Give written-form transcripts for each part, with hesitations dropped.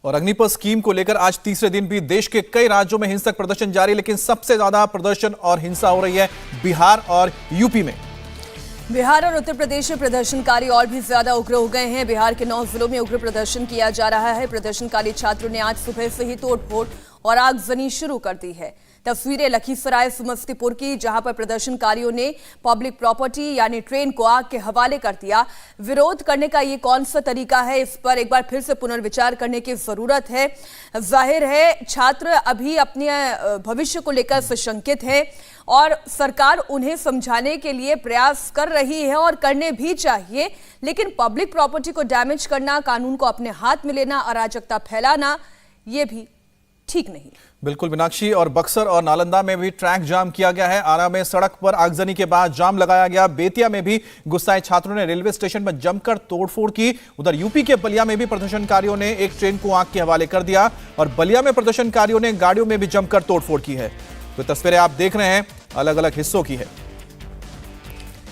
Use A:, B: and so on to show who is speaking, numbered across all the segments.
A: और अग्निपथ स्कीम को लेकर आज तीसरे दिन भी देश के कई राज्यों में हिंसक प्रदर्शन जारी, लेकिन सबसे ज्यादा प्रदर्शन और हिंसा हो रही है बिहार और यूपी में।
B: बिहार और उत्तर प्रदेश में प्रदर्शनकारी और भी ज्यादा उग्र हो गए हैं। बिहार के 9 जिलों में उग्र प्रदर्शन किया जा रहा है। प्रदर्शनकारी छात्रों ने आज सुबह से ही तोड़फोड़ और आगजनी शुरू कर दी है। तस्वीरें लखीसराय समस्तीपुर की, जहां पर प्रदर्शनकारियों ने पब्लिक प्रॉपर्टी यानी ट्रेन को आग के हवाले कर दिया। विरोध करने का ये कौन सा तरीका है, इस पर एक बार फिर से पुनर्विचार करने की जरूरत है। जाहिर है छात्र अभी अपने भविष्य को लेकर सशंकित है और सरकार उन्हें समझाने के लिए प्रयास कर रही है और करने भी चाहिए, लेकिन पब्लिक प्रॉपर्टी को डैमेज करना, कानून को अपने हाथ में लेना, अराजकता फैलाना, ये भी ठीक नहीं।
A: बिल्कुल मीनाक्षी, और बक्सर और नालंदा में भी ट्रैक जाम किया गया है। आरा में सड़क पर आगजनी के बाद जाम लगाया गया। बेतिया में भी गुस्साए छात्रों ने रेलवे स्टेशन पर जमकर तोड़फोड़ की। उधर यूपी के बलिया में भी प्रदर्शनकारियों ने एक ट्रेन को आग के हवाले कर दिया और बलिया में प्रदर्शनकारियों ने गाड़ियों में भी जमकर तोड़फोड़ की है। तो तस्वीरें आप देख रहे हैं अलग अलग हिस्सों की है।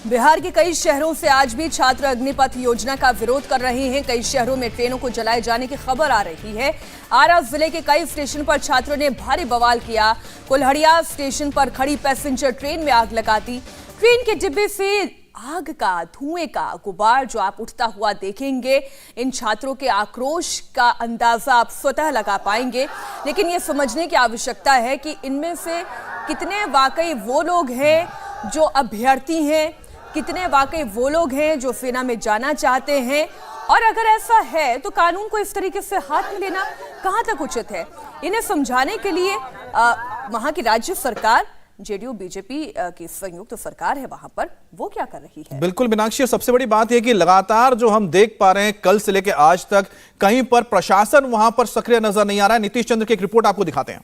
B: बिहार के कई शहरों से आज भी छात्र अग्निपथ योजना का विरोध कर रहे हैं। कई शहरों में ट्रेनों को जलाए जाने की खबर आ रही है। आरा जिले के कई स्टेशन पर छात्रों ने भारी बवाल किया। कुल्हड़िया स्टेशन पर खड़ी पैसेंजर ट्रेन में आग लगा दी। ट्रेन के डिब्बे से आग का, धुएं का गुबार जो आप उठता हुआ देखेंगे, इन छात्रों के आक्रोश का अंदाजा आप स्वतः लगा पाएंगे। लेकिन ये समझने की आवश्यकता है कि इनमें से कितने वाकई वो लोग हैं जो अभ्यर्थी हैं, कितने वाकई वो लोग हैं जो सेना में जाना चाहते हैं, और अगर ऐसा है तो कानून को इस तरीके से हाथ में लेना कहां तक उचित है। इन्हें समझाने के लिए वहां की राज्य सरकार, जेडीयू बीजेपी की संयुक्त सरकार है, वहां पर वो क्या कर रही है।
A: बिल्कुल मीनाक्षी, सबसे बड़ी बात यह कि लगातार जो हम देख पा रहे हैं कल से लेकर आज तक, कहीं पर प्रशासन वहां पर सक्रिय नजर नहीं आ रहा है। नीतीश चंद्र की एक रिपोर्ट आपको दिखाते हैं।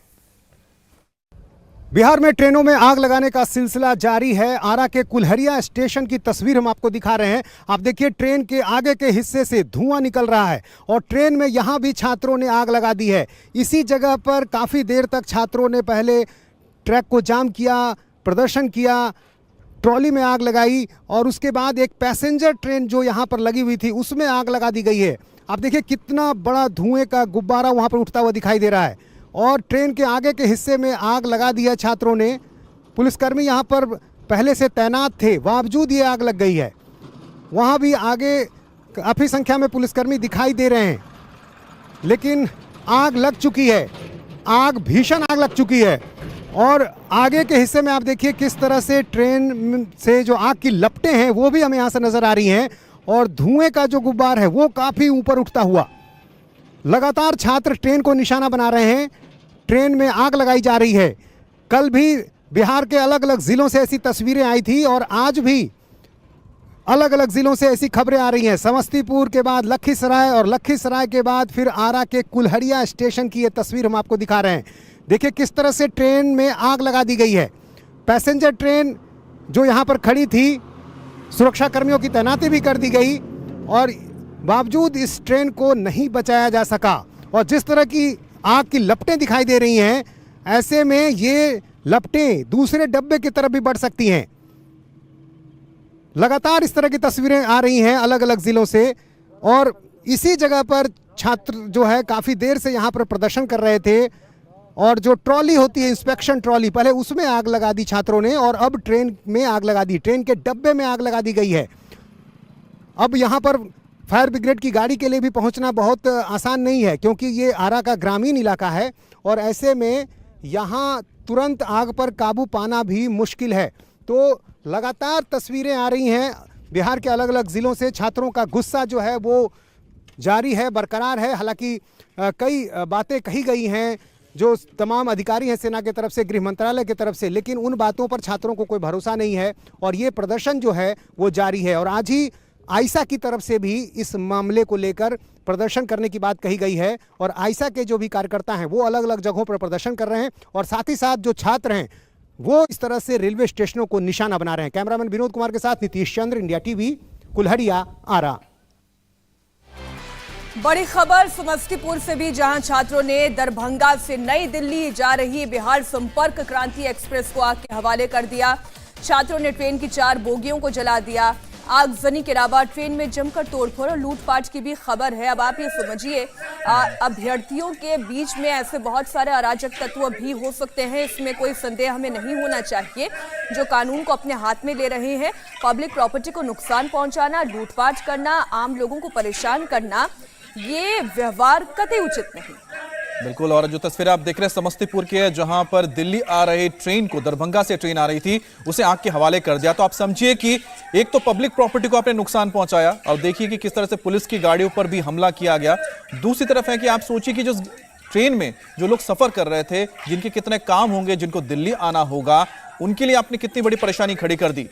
C: बिहार में ट्रेनों में आग लगाने का सिलसिला जारी है। आरा के कुल्हड़िया स्टेशन की तस्वीर हम आपको दिखा रहे हैं। आप देखिए ट्रेन के आगे के हिस्से से धुआं निकल रहा है और ट्रेन में यहाँ भी छात्रों ने आग लगा दी है। इसी जगह पर काफ़ी देर तक छात्रों ने पहले ट्रैक को जाम किया, प्रदर्शन किया, ट्रॉली में आग लगाई और उसके बाद एक पैसेंजर ट्रेन जो यहाँ पर लगी हुई थी उसमें आग लगा दी गई है। आप देखिए कितना बड़ा धुएँ का गुब्बारा वहाँ पर उठता हुआ दिखाई दे रहा है और ट्रेन के आगे के हिस्से में आग लगा दिया छात्रों ने। पुलिसकर्मी यहाँ पर पहले से तैनात थे, बावजूद ये आग लग गई है। वहाँ भी आगे काफ़ी संख्या में पुलिसकर्मी दिखाई दे रहे हैं, लेकिन आग लग चुकी है, आग भीषण आग लग चुकी है। और आगे के हिस्से में आप देखिए किस तरह से ट्रेन से जो आग की लपटें हैं वो भी हमें यहाँ से नज़र आ रही हैं और धुएँ का जो गुब्बार है वो काफ़ी ऊपर उठता हुआ। लगातार छात्र ट्रेन को निशाना बना रहे हैं, ट्रेन में आग लगाई जा रही है। कल भी बिहार के अलग अलग ज़िलों से ऐसी तस्वीरें आई थी और आज भी अलग अलग ज़िलों से ऐसी खबरें आ रही हैं। समस्तीपुर के बाद लखीसराय और लखीसराय के बाद फिर आरा के कुल्हड़िया स्टेशन की ये तस्वीर हम आपको दिखा रहे हैं। देखिए किस तरह से ट्रेन में आग लगा दी गई है। पैसेंजर ट्रेन जो यहाँ पर खड़ी थी, सुरक्षा कर्मियों की तैनाती भी कर दी गई और बावजूद इस ट्रेन को नहीं बचाया जा सका। और जिस तरह की आग की लपटें दिखाई दे रही हैं, ऐसे में ये लपटें दूसरे डब्बे की तरफ भी बढ़ सकती हैं। लगातार इस तरह की तस्वीरें आ रही हैं अलग अलग ज़िलों से और इसी जगह पर छात्र जो है काफ़ी देर से यहाँ पर प्रदर्शन कर रहे थे और जो ट्रॉली होती है, इंस्पेक्शन ट्रॉली, पहले उसमें आग लगा दी छात्रों ने और अब ट्रेन में आग लगा दी, ट्रेन के डब्बे में आग लगा दी गई है। अब यहाँ पर फायर ब्रिगेड की गाड़ी के लिए भी पहुंचना बहुत आसान नहीं है, क्योंकि ये आरा का ग्रामीण इलाका है और ऐसे में यहाँ तुरंत आग पर काबू पाना भी मुश्किल है। तो लगातार तस्वीरें आ रही हैं बिहार के अलग अलग ज़िलों से। छात्रों का गुस्सा जो है वो जारी है, बरकरार है। हालांकि कई बातें कही गई हैं जो तमाम अधिकारी हैं सेना की तरफ से, गृह मंत्रालय की तरफ से, लेकिन उन बातों पर छात्रों को कोई भरोसा नहीं है और ये प्रदर्शन जो है वो जारी है। और आज ही आइसा की तरफ से भी इस मामले को लेकर प्रदर्शन करने की बात कही गई है और आइसा के जो भी कार्यकर्ता हैं वो अलग अलग जगहों पर प्रदर्शन कर रहे हैं और साथ ही साथ जो छात्र हैं वो इस तरह से रेलवे स्टेशनों को निशाना बना रहे हैं। कैमरामैन विनोद कुमार के साथ नीतीश चंद्र, इंडिया टीवी, कुल्हड़िया, आरा।
B: बड़ी खबर समस्तीपुर से भी, जहां छात्रों ने दरभंगा से नई दिल्ली जा रही बिहार संपर्क क्रांति एक्सप्रेस को आग के हवाले कर दिया। छात्रों ने ट्रेन की 4 बोगियों को जला दिया। आगजनी के अलावा ट्रेन में जमकर तोड़फोड़ और लूटपाट की भी खबर है। अब आप ये समझिए, अभ्यर्थियों के बीच में ऐसे बहुत सारे अराजक तत्व भी हो सकते हैं, इसमें कोई संदेह हमें नहीं होना चाहिए, जो कानून को अपने हाथ में ले रहे हैं। पब्लिक प्रॉपर्टी को नुकसान पहुंचाना, लूटपाट करना, आम लोगों को परेशान करना, ये व्यवहार कतई उचित नहीं।
A: बिल्कुल। और जो तस्वीर आप देख रहे हैं समस्तीपुर के, जहां पर दिल्ली आ रही ट्रेन को, दरभंगा से ट्रेन आ रही थी, उसे आग के हवाले कर दिया। तो आप समझिए कि एक तो पब्लिक प्रॉपर्टी को आपने नुकसान पहुंचाया, और देखिए कि किस तरह से पुलिस की गाड़ियों पर भी हमला किया गया। दूसरी तरफ है कि आप सोचिए कि जो ट्रेन में जो लोग सफर कर रहे थे, जिनके कितने काम होंगे, जिनको दिल्ली आना होगा, उनके लिए आपने कितनी बड़ी परेशानी खड़ी कर दी।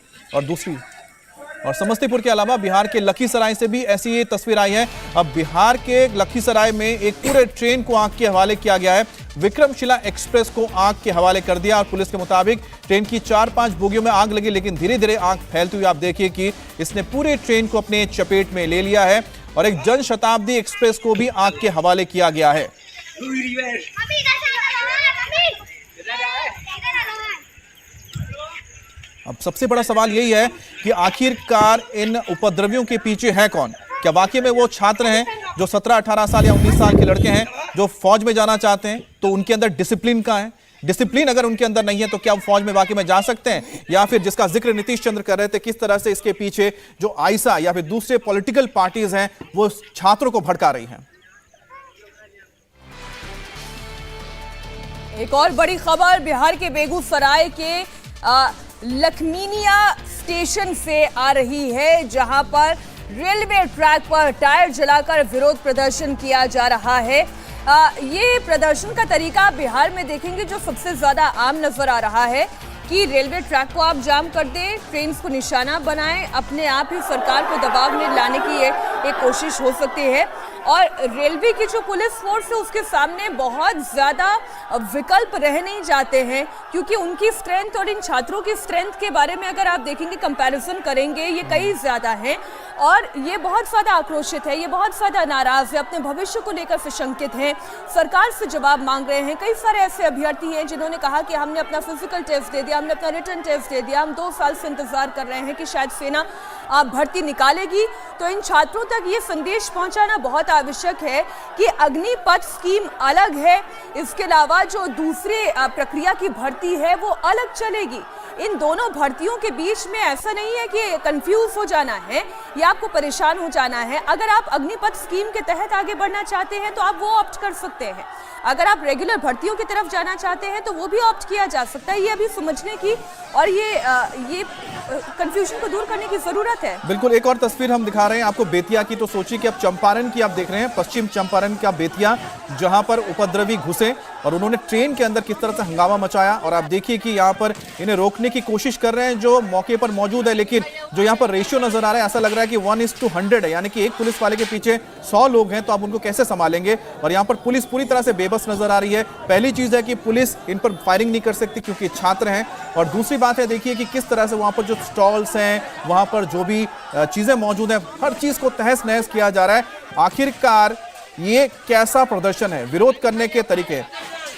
A: और समस्तीपुर के अलावा बिहार के लखीसराय से भी ऐसी ये तस्वीर आई है। अब बिहार के लखीसराय में एक पूरे ट्रेन को आग के हवाले किया गया है। विक्रमशिला एक्सप्रेस को आग के हवाले कर दिया, और पुलिस के मुताबिक ट्रेन की 4-5 बोगियों में आग लगी, लेकिन धीरे धीरे आग फैलती हुई आप देखिए कि इसने पूरे ट्रेन को अपने चपेट में ले लिया है। और एक जनशताब्दी एक्सप्रेस को भी आग के हवाले किया गया है। अब सबसे बड़ा सवाल यही है कि आखिरकार इन उपद्रवियों के पीछे है कौन? क्या वाकई में वो छात्र हैं जो 17-18 साल या 19 साल के लड़के हैं जो फौज में जाना चाहते हैं? तो उनके अंदर डिसिप्लिन कहाँ है? डिसिप्लिन अगर उनके अंदर नहीं है तो क्या वो फौज में वाकई में जा सकते हैं? या फिर जिसका जिक्र नीतीश चंद्र कर रहे थे, किस तरह से इसके पीछे जो आईसा या फिर दूसरे पॉलिटिकल पार्टीज हैं वो छात्रों को भड़का रही हैं?
B: एक और बड़ी खबर बिहार के बेगूसराय के लखमीनिया स्टेशन से आ रही है, जहां पर रेलवे ट्रैक पर टायर जलाकर विरोध प्रदर्शन किया जा रहा है। ये प्रदर्शन का तरीका बिहार में देखेंगे जो सबसे ज्यादा आम नजर आ रहा है कि रेलवे ट्रैक को आप जाम कर दें, ट्रेन को निशाना बनाएं, अपने आप ही सरकार को दबाव में लाने की ये एक कोशिश हो सकती है। और रेलवे की जो पुलिस फोर्स है उसके सामने बहुत ज़्यादा विकल्प रह नहीं जाते हैं, क्योंकि उनकी स्ट्रेंथ और इन छात्रों की स्ट्रेंथ के बारे में अगर आप देखेंगे, कंपैरिजन करेंगे, ये कई ज़्यादा हैं और ये बहुत ज़्यादा आक्रोशित है, ये बहुत ज़्यादा नाराज़ है, अपने भविष्य को लेकर सशंकित हैं, सरकार से जवाब मांग रहे हैं। कई सारे ऐसे अभ्यर्थी हैं जिन्होंने कहा कि हमने अपना फिजिकल टेस्ट दे दिया, हमने अपना रिटन टेस्ट दे दिया, हम 2 साल से इंतजार कर रहे हैं कि शायद सेना भर्ती निकालेगी। तो इन छात्रों तक ये संदेश पहुंचाना बहुत आवश्यक है कि अग्निपथ स्कीम अलग है, इसके अलावा जो दूसरी प्रक्रिया की भर्ती है वो अलग चलेगी। इन दोनों भर्तियों के बीच में ऐसा नहीं है कि कंफ्यूज हो जाना है या आपको परेशान हो जाना है। अगर आप अग्निपथ स्कीम के तहत आगे बढ़ना चाहते हैं तो आप वो ऑप्ट कर सकते हैं, अगर आप रेगुलर भर्तियों की तरफ जाना चाहते हैं तो वो भी ऑप्ट किया जा सकता है। ये अभी समझने की और ये कंफ्यूजन को दूर करने की जरूरत है।
A: बिल्कुल। एक और तस्वीर हम दिखा रहे हैं आपको बेतिया की। तो सोचिए कि अब चंपारण की आप देख रहे हैं, पश्चिम चंपारण का बेतिया, जहां पर उपद्रवी घुसे और उन्होंने ट्रेन के अंदर किस तरह से हंगामा मचाया। और आप देखिए कि यहाँ पर इन्हें रोकने की कोशिश कर रहे हैं जो मौके पर मौजूद है, लेकिन जो यहाँ पर रेशियो नजर आ रहा है ऐसा लग रहा है कि 1:100 है, यानी कि एक पुलिस वाले के पीछे 100 लोग हैं। तो आप उनको कैसे संभालेंगे? और यहाँ पर पुलिस पूरी तरह से बेबस नजर आ रही है। पहली चीज है कि पुलिस इन पर फायरिंग नहीं कर सकती क्योंकि छात्र हैं, और दूसरी बात है देखिए कि किस तरह से वहां पर जो स्टॉल्स हैं, वहां पर जो भी चीजें मौजूद हैं, हर चीज को तहस नहस किया जा रहा है। आखिरकार ये कैसा प्रदर्शन है? विरोध करने के तरीके।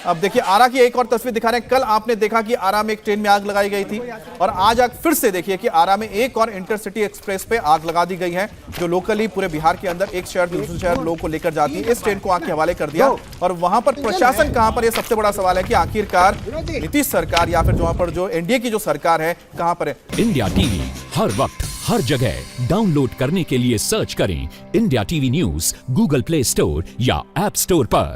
A: अब देखिए आरा की एक और तस्वीर दिखा रहे हैं। कल आपने देखा कि आरा में एक ट्रेन में आग लगाई गई थी, और आज आप फिर से देखिए कि आरा में एक और इंटरसिटी एक्सप्रेस पे आग लगा दी गई है, जो लोकली पूरे बिहार के अंदर एक शहर दूसरे शहर लोगों को लेकर जाती है। इस ट्रेन को आग के हवाले कर दिया। और वहां पर प्रशासन कहां पर? यह सबसे बड़ा सवाल है कि आखिरकार नीतीश सरकार या फिर वहां पर जो एनडीए की जो सरकार है कहां पर है?
D: इंडिया टीवी हर वक्त हर जगह डाउनलोड करने के लिए सर्च करें India TV news Google play store या ऐप स्टोर पर।